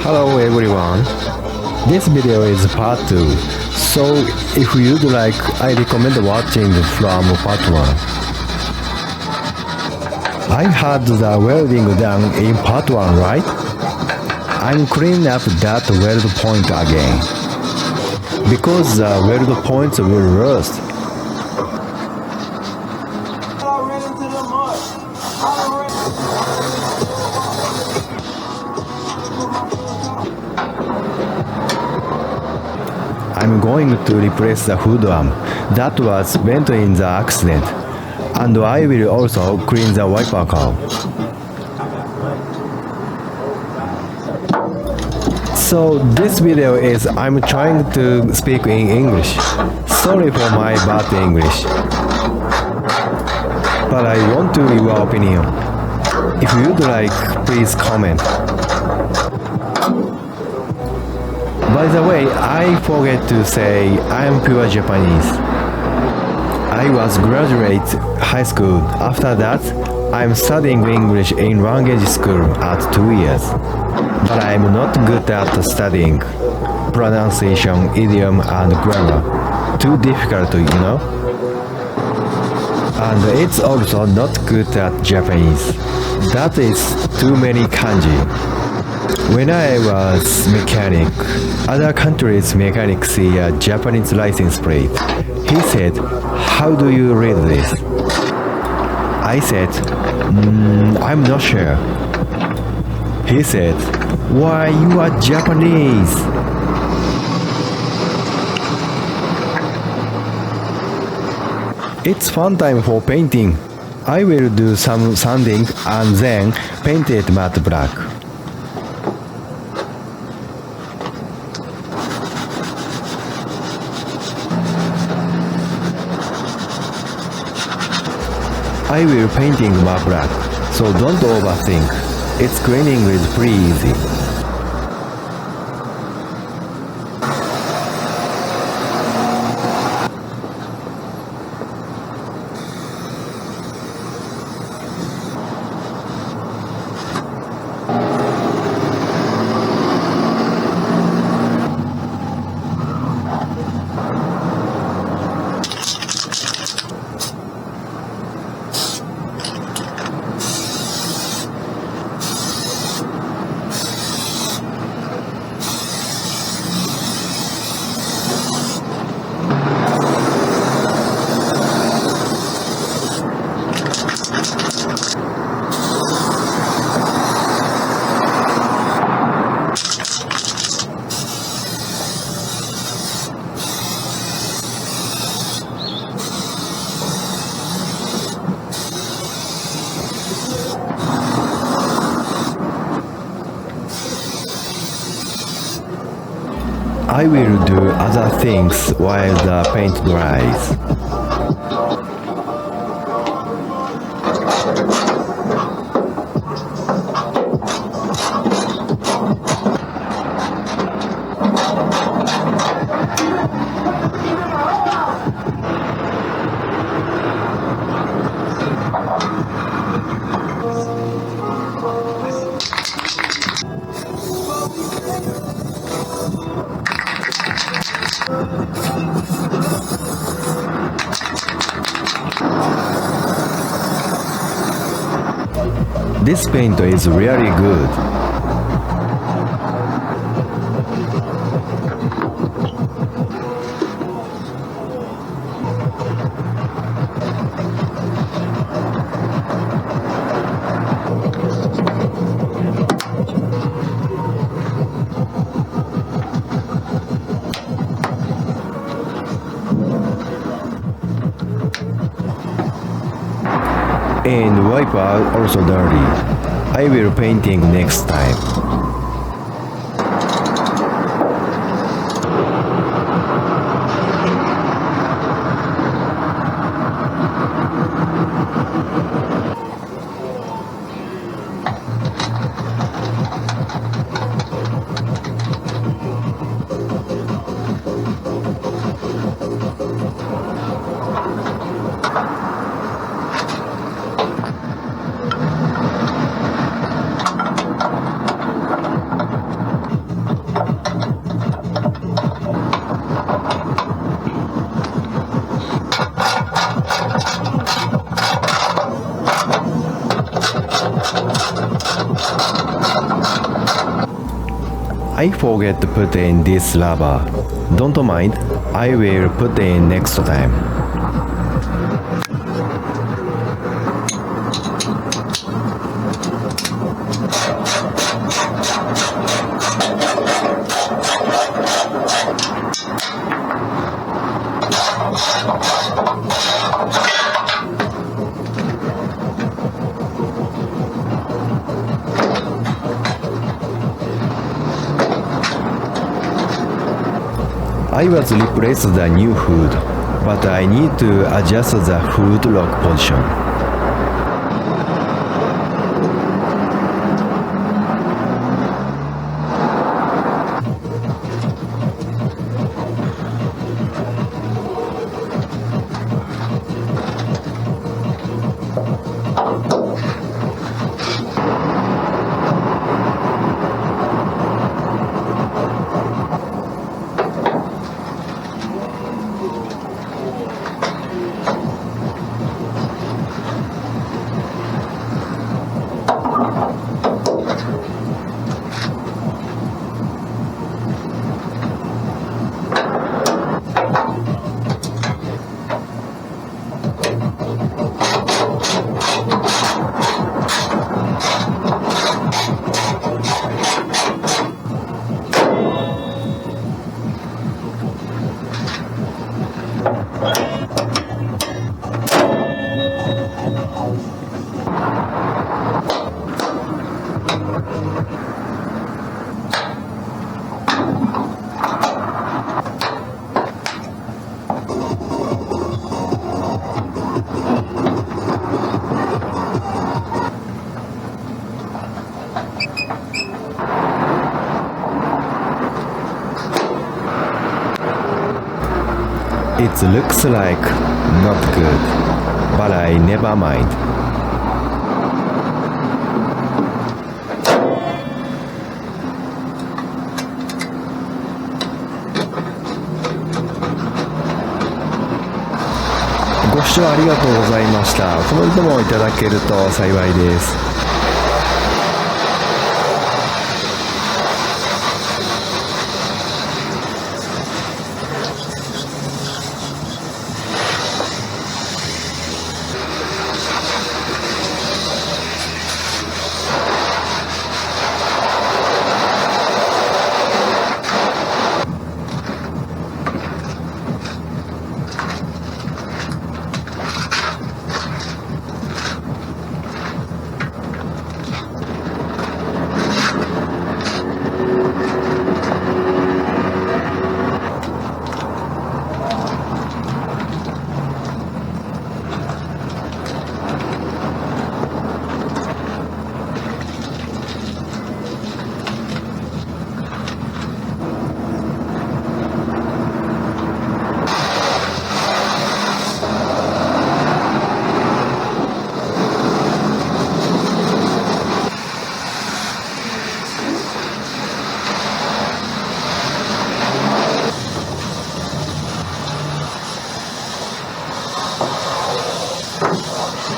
Hello everyone. This video is part 2. So if you'd like, I recommend watching from part 1. I had the welding done in part 1, right? I'm cleaning up that weld point again. Because the weld points will rust. I'm going to replace the hood arm that was bent in the accident, and I will also clean the wiper cowl. So this video is I'm trying to speak in English. Sorry for my bad English. But I want to hear your opinion. If you'd like, please comment. By the way, I forget to say I'm pure Japanese. I was graduate high school. After that, I'm studying English in language school at 2 years. But I'm not good at studying pronunciation, idiom, and grammar. Too difficult, you know? And it's also not good at Japanese. That is too many kanji. When I was mechanic, other countries' mechanics see a Japanese license plate. He said, "How do you read this?" I said, "I'm not sure." He said, "Why, you are Japanese." It's fun time for painting. I will do some sanding and then paint it matte black. I will painting matte black, so don't overthink. It's cleaning is pretty easy. I will do other things while the paint dries. This paint is really good. And wiper also dirty. I will painting next time. I forget to put in this rubber. Don't mind, I will put in next time. I was replaced the new hood, but I need to adjust the hood lock position. It looks like not good, but I never mind.ご視聴ありがとうございました。コメントもいただけると幸いです。